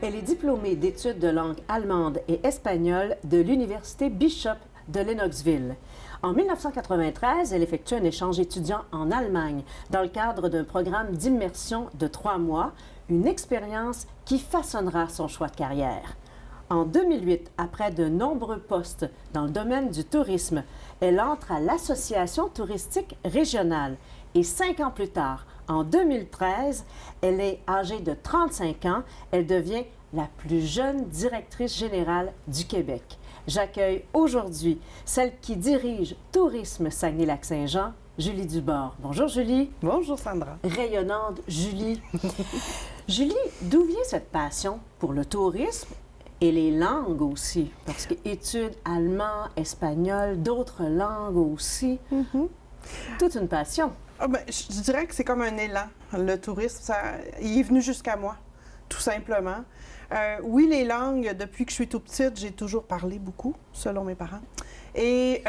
Elle est diplômée d'études de langue allemande et espagnole de l'Université Bishop de Lennoxville. En 1993, elle effectue un échange étudiant en Allemagne dans le cadre d'un programme d'immersion de 3 mois, une expérience qui façonnera son choix de carrière. En 2008, après de nombreux postes dans le domaine du tourisme, elle entre à l'Association touristique régionale et 5 ans plus tard, en 2013, elle est âgée de 35 ans, elle devient la plus jeune directrice générale du Québec. J'accueille aujourd'hui celle qui dirige Tourisme Saguenay-Lac-Saint-Jean, Julie Dubord. Bonjour Julie. Bonjour Sandra. Rayonnante Julie. Julie, d'où vient cette passion pour le tourisme et les langues aussi? Parce que études allemand, espagnol, d'autres langues aussi. Toute une passion. Je dirais que c'est comme un élan. Le tourisme, il est venu jusqu'à moi, tout simplement. Oui, les langues, depuis que je suis tout petite, j'ai toujours parlé beaucoup, selon mes parents. Et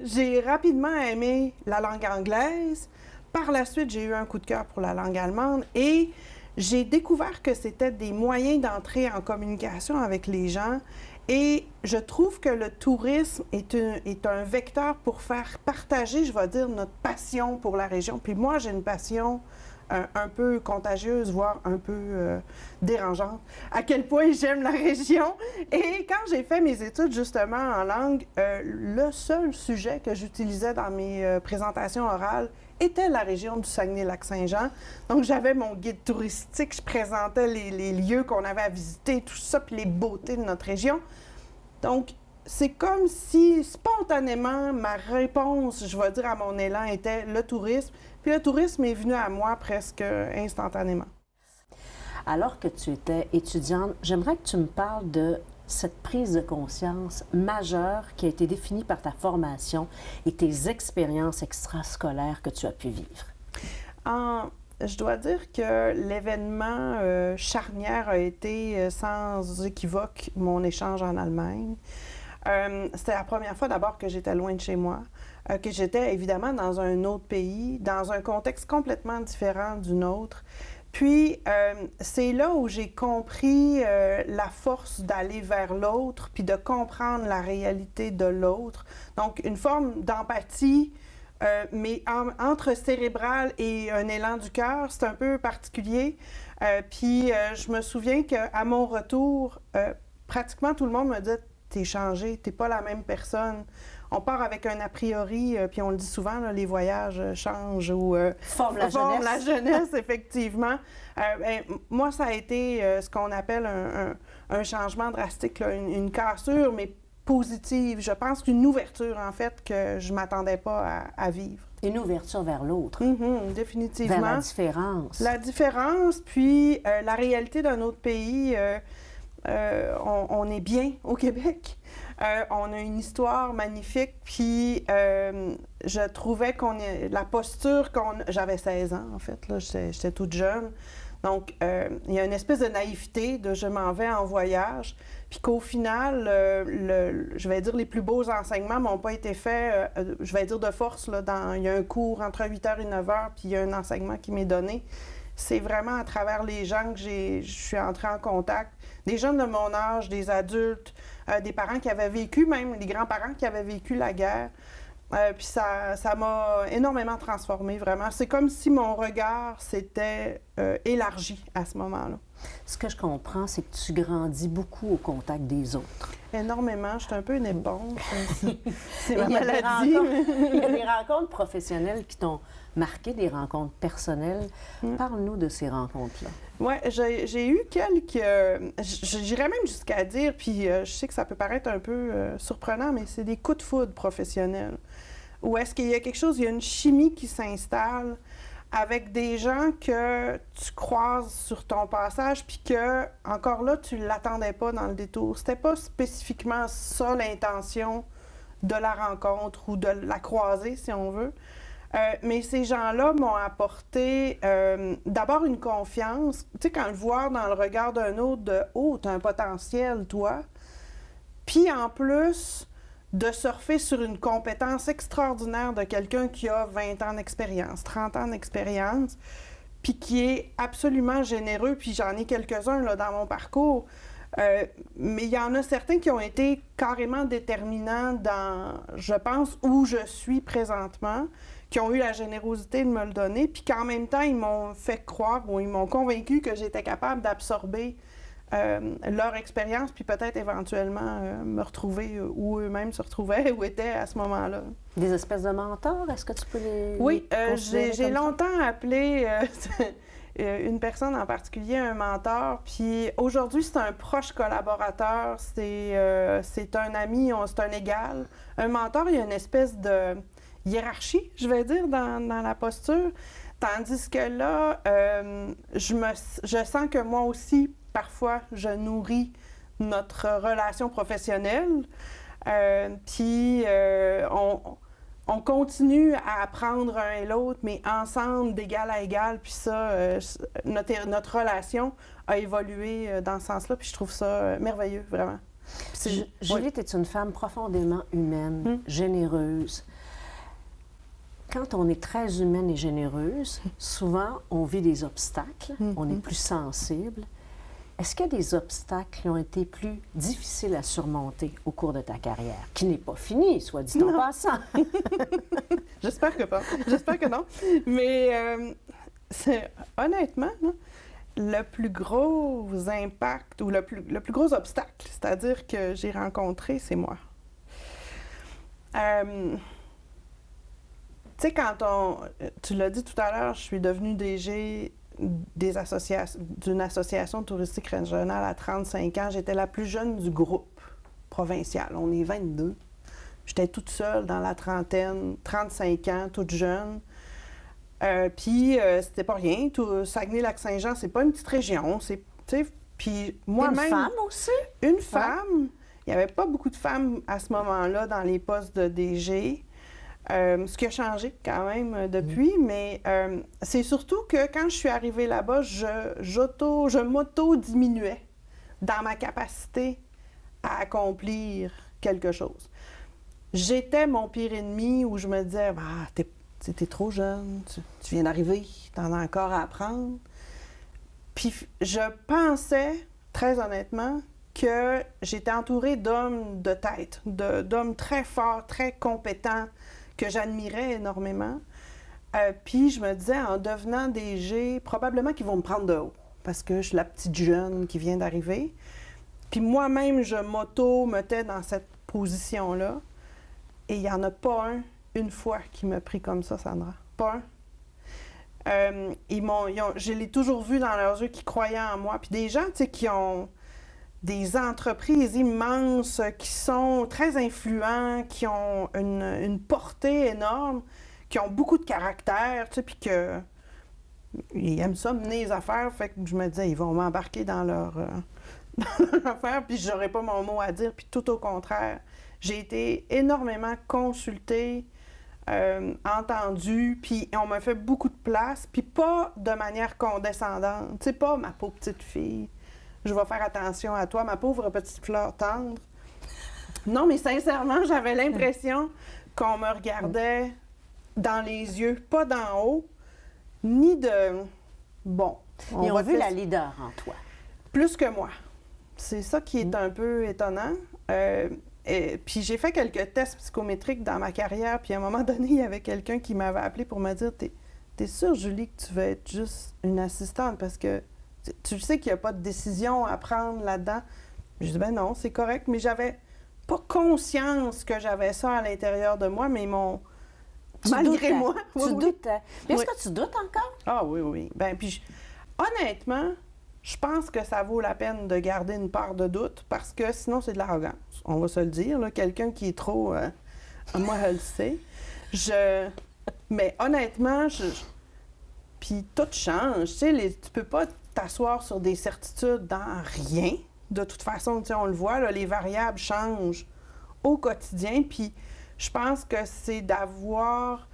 j'ai rapidement aimé la langue anglaise. Par la suite, j'ai eu un coup de cœur pour la langue allemande et j'ai découvert que c'était des moyens d'entrer en communication avec les gens. Et je trouve que le tourisme est un vecteur pour faire partager, je vais dire, notre passion pour la région. Puis moi, j'ai une passion un peu contagieuse, voire un peu dérangeante, à quel point j'aime la région. Et quand j'ai fait mes études justement en langue, le seul sujet que j'utilisais dans mes présentations orales était la région du Saguenay-Lac-Saint-Jean. Donc j'avais mon guide touristique, je présentais les lieux qu'on avait à visiter, tout ça, puis les beautés de notre région. Donc c'est comme si, spontanément, ma réponse, je vais dire, à mon élan était le tourisme. Puis le tourisme est venu à moi presque instantanément. Alors que tu étais étudiante, j'aimerais que tu me parles de cette prise de conscience majeure qui a été définie par ta formation et tes expériences extrascolaires que tu as pu vivre. Je dois dire que l'événement charnière a été sans équivoque mon échange en Allemagne. C'était la première fois d'abord que j'étais loin de chez moi, que j'étais évidemment dans un autre pays, dans un contexte complètement différent du nôtre. Puis, c'est là où j'ai compris la force d'aller vers l'autre, puis de comprendre la réalité de l'autre. Donc, une forme d'empathie, mais entre cérébral et un élan du cœur, c'est un peu particulier. Puis, je me souviens qu'à mon retour, pratiquement tout le monde me dit « T'es changé, t'es pas la même personne ». On part avec un a priori, puis on le dit souvent, là, les voyages changent ou forment la jeunesse, effectivement. Moi, ça a été ce qu'on appelle un changement drastique, là, une cassure, mais positive. Je pense qu'une ouverture, en fait, que je m'attendais pas à vivre. Une ouverture vers l'autre. Définitivement. Vers la différence. La différence, puis la réalité d'un autre pays. On est bien au Québec. On a une histoire magnifique, puis je trouvais la posture j'avais 16 ans, en fait, là, j'étais toute jeune. Donc, il y a une espèce de naïveté de je m'en vais en voyage, puis qu'au final, je vais dire, les plus beaux enseignements m'ont pas été faits, je vais dire de force, là, il y a un cours entre 8h et 9h, puis il y a un enseignement qui m'est donné. C'est vraiment à travers les gens que je suis entrée en contact, des jeunes de mon âge, des adultes, des parents qui avaient vécu, même les grands-parents qui avaient vécu la guerre. Puis ça m'a énormément transformée, vraiment. C'est comme si mon regard s'était élargi à ce moment-là. Ce que je comprends, c'est que tu grandis beaucoup au contact des autres. Énormément. Je suis un peu une éponge. C'est ma maladie. maladie. Il y a des rencontres professionnelles qui t'ont marqué, des rencontres personnelles. Parle-nous de ces rencontres-là. Oui, j'ai eu quelques... J'irais même jusqu'à dire, puis je sais que ça peut paraître un peu surprenant, mais c'est des coups de foudre professionnels. Où est-ce qu'il y a quelque chose, il y a une chimie qui s'installe avec des gens que tu croises sur ton passage, puis que, encore là, tu ne l'attendais pas dans le détour. C'était pas spécifiquement ça l'intention de la rencontre ou de la croisée, si on veut. Mais ces gens-là m'ont apporté d'abord une confiance. Tu sais, quand le voir dans le regard d'un autre de « Oh, t'as un potentiel, toi ». Puis en plus, de surfer sur une compétence extraordinaire de quelqu'un qui a 20 ans d'expérience, 30 ans d'expérience. puis qui est absolument généreux, puis j'en ai quelques-uns là, dans mon parcours. Mais il y en a certains qui ont été carrément déterminants dans, je pense, où je suis présentement, qui ont eu la générosité de me le donner, puis qu'en même temps, ils m'ont fait croire ou ils m'ont convaincu que j'étais capable d'absorber leur expérience, puis peut-être éventuellement me retrouver où eux-mêmes se retrouvaient ou étaient à ce moment-là. Des espèces de mentors, est-ce que tu peux les Oui, considérer j'ai comme ça? longtemps appelé une personne en particulier un mentor, puis aujourd'hui, c'est un proche collaborateur, c'est un ami, c'est un égal. Un mentor, il y a une espèce de hiérarchie, je vais dire, dans la posture, tandis que là, je sens que moi aussi, parfois, je nourris notre relation professionnelle, puis on continue à apprendre un et l'autre, mais ensemble, d'égal à égal, puis ça, notre relation a évolué dans ce sens-là, puis je trouve ça merveilleux, vraiment. Julie, tu es une femme profondément humaine, généreuse. Quand on est très humaine et généreuse, souvent, on vit des obstacles, on est plus sensible. Est-ce qu'il y a des obstacles qui ont été plus difficiles à surmonter au cours de ta carrière, qui n'est pas finie, soit dit en passant? J'espère que pas. J'espère que non. Mais honnêtement, là, le plus gros impact ou le plus gros obstacle, c'est-à-dire que j'ai rencontré, c'est moi. Tu sais, tu l'as dit tout à l'heure, je suis devenue DG d'une association touristique régionale à 35 ans. J'étais la plus jeune du groupe provincial. On est 22. J'étais toute seule dans la trentaine, 35 ans, toute jeune. Puis c'était pas rien. Saguenay-Lac-Saint-Jean, c'est pas une petite région. Puis moi-même... Une femme aussi? Une femme. Il n'y avait pas beaucoup de femmes à ce moment-là dans les postes de DG. Ce qui a changé quand même depuis, mais c'est surtout que quand je suis arrivée là-bas, je m'auto-diminuais dans ma capacité à accomplir quelque chose. J'étais mon pire ennemi où je me disais « t'es trop jeune, tu viens d'arriver, t'en as encore à apprendre. » Puis je pensais, très honnêtement, que j'étais entourée d'hommes de tête, d'hommes très forts, très compétents, que j'admirais énormément. Puis je me disais, en devenant DG, probablement qu'ils vont me prendre de haut, parce que je suis la petite jeune qui vient d'arriver. Puis moi-même, je m'auto-mettais dans cette position-là. Et il n'y en a pas une fois, qui m'a pris comme ça, Sandra. Pas un. Je l'ai toujours vu dans leurs yeux, qui croyaient en moi. Puis des gens, tu sais, qui ont des entreprises immenses, qui sont très influents, qui ont une portée énorme, qui ont beaucoup de caractère, tu sais, puis qu'ils aiment ça, mener les affaires. Fait que je me disais, ils vont m'embarquer dans leur affaire, puis j'aurais pas mon mot à dire, puis tout au contraire. J'ai été énormément consultée, entendue, puis on m'a fait beaucoup de place, puis pas de manière condescendante. Tu sais, pas ma pauvre petite fille. Je vais faire attention à toi, ma pauvre petite fleur tendre. Non, mais sincèrement, j'avais l'impression qu'on me regardait dans les yeux, pas d'en haut, ni de... Bon. Ils ont vu la leader en toi. Plus que moi. C'est ça qui est un peu étonnant. Puis j'ai fait quelques tests psychométriques dans ma carrière, puis à un moment donné, il y avait quelqu'un qui m'avait appelé pour me dire « T'es sûre, Julie, que tu veux être juste une assistante? Parce que tu sais qu'il n'y a pas de décision à prendre là-dedans. » Je dis « Ben non, c'est correct. » Mais j'avais pas conscience que j'avais ça à l'intérieur de moi, mais malgré moi. Tu doutais. Est-ce que tu doutes encore? Ah oui, oui. Ben puis honnêtement, je pense que ça vaut la peine de garder une part de doute parce que sinon, c'est de l'arrogance. On va se le dire. Quelqu'un qui est trop... moi, je le sais. Mais honnêtement, puis tout change. Tu sais, tu peux pas t'asseoir sur des certitudes dans rien. De toute façon, tu sais, on le voit, là, les variables changent au quotidien. Puis je pense que c'est d'avoir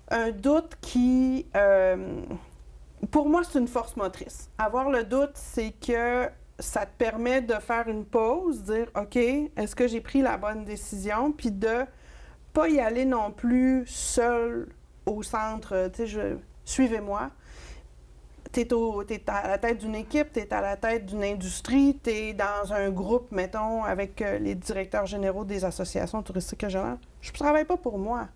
un doute qui... pour moi, c'est une force motrice. Avoir le doute, c'est que ça te permet de faire une pause, dire « OK, est-ce que j'ai pris la bonne décision? » Puis de pas y aller non plus seul au centre, tu sais, suivez-moi. t'es à la tête d'une équipe, t'es à la tête d'une industrie, t'es dans un groupe, mettons, avec les directeurs généraux des associations touristiques régionales. Je ne travaille pas pour moi.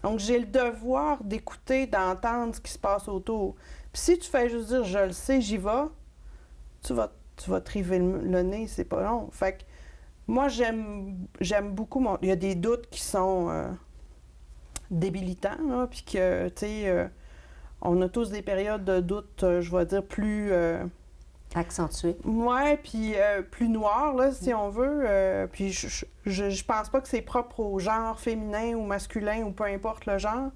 Donc, j'ai le devoir d'écouter, d'entendre ce qui se passe autour. Puis si tu fais juste dire « je le sais, j'y vais », tu vas te river le nez, c'est pas long. Fait que moi, j'aime beaucoup Il y a des doutes qui sont débilitants, là, puis que, tu sais, on a tous des périodes de doute, je vais dire, plus... accentuées. Ouais, puis plus noires, là, si on veut. Puis je pense pas que c'est propre au genre féminin ou masculin ou peu importe le genre.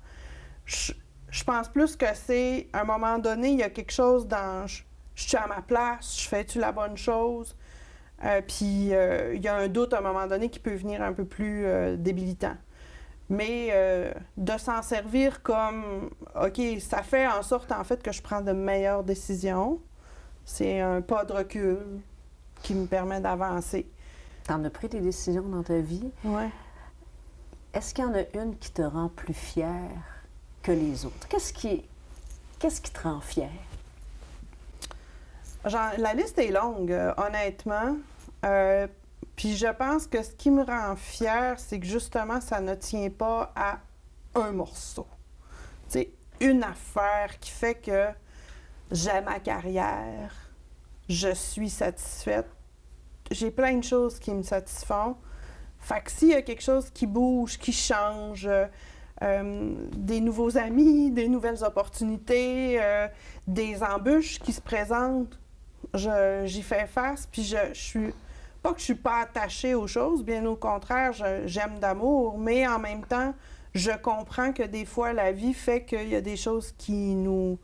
Je pense plus que c'est, à un moment donné, il y a quelque chose dans... Je suis à ma place, je fais-tu la bonne chose? Puis il y a un doute à un moment donné qui peut venir un peu plus débilitant. Mais de s'en servir comme, OK, ça fait en sorte, en fait, que je prends de meilleures décisions. C'est un pas de recul qui me permet d'avancer. T'en as pris des décisions dans ta vie. Oui. Est-ce qu'il y en a une qui te rend plus fière que les autres? Qu'est-ce qui te rend fière? La liste est longue, honnêtement. Puis je pense que ce qui me rend fière, c'est que justement, ça ne tient pas à un morceau. C'est une affaire qui fait que j'aime ma carrière, je suis satisfaite. J'ai plein de choses qui me satisfont. Fait que s'il y a quelque chose qui bouge, qui change, des nouveaux amis, des nouvelles opportunités, des embûches qui se présentent, j'y fais face, puis je suis... Pas que je suis pas attachée aux choses, bien au contraire, j'aime d'amour, mais en même temps, je comprends que des fois, la vie fait qu'il y a des choses qui nous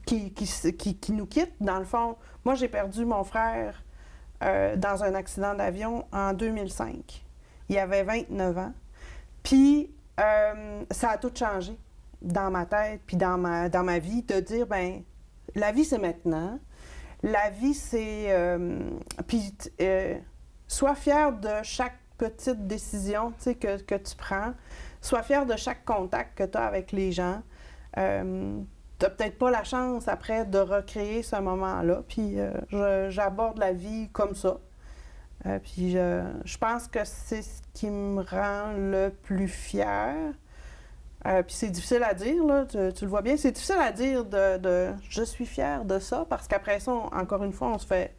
quittent. Dans le fond, moi, j'ai perdu mon frère dans un accident d'avion en 2005. Il avait 29 ans. Puis, ça a tout changé dans ma tête, puis dans ma vie, de dire, ben la vie, c'est maintenant. La vie, c'est... puis, sois fier de chaque petite décision, tu sais, que tu prends. Sois fier de chaque contact que tu as avec les gens. Tu n'as peut-être pas la chance, après, de recréer ce moment-là. Puis, j'aborde la vie comme ça. Puis, je pense que c'est ce qui me rend le plus fière. Puis c'est difficile à dire, là, tu le vois bien, c'est difficile à dire de je suis fière de ça, parce qu'après ça, encore une fois, on se fait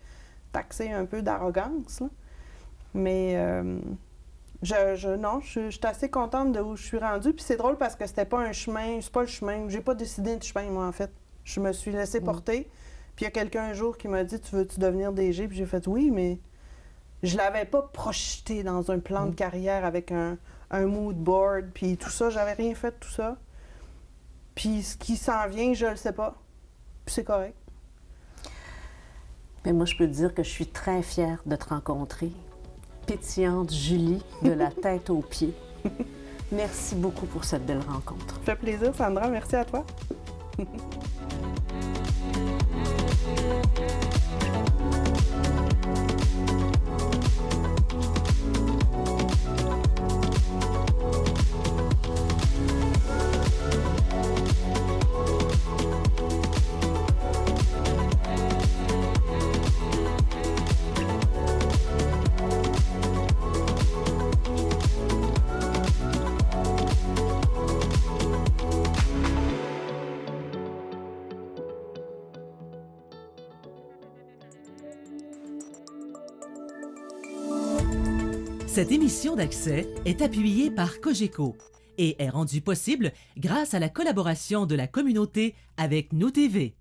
taxer un peu d'arrogance, là. Mais non, je suis assez contente de où je suis rendue, puis c'est drôle parce que c'était pas un chemin, c'est pas le chemin, j'ai pas décidé de chemin, moi, en fait. Je me suis laissée porter, puis il y a quelqu'un un jour qui m'a dit « Tu veux-tu devenir DG? » Puis j'ai fait « Oui, mais je l'avais pas projeté dans un plan de carrière avec un mood board, puis tout ça, j'avais rien fait de tout ça. Puis ce qui s'en vient, je le sais pas. Puis c'est correct. Mais moi, je peux te dire que je suis très fière de te rencontrer. Pétillante Julie, de la tête aux pieds. Merci beaucoup pour cette belle rencontre. Ça fait plaisir, Sandra. Merci à toi. Cette émission d'Accès est appuyée par Cogeco et est rendue possible grâce à la collaboration de la communauté avec Nous TV.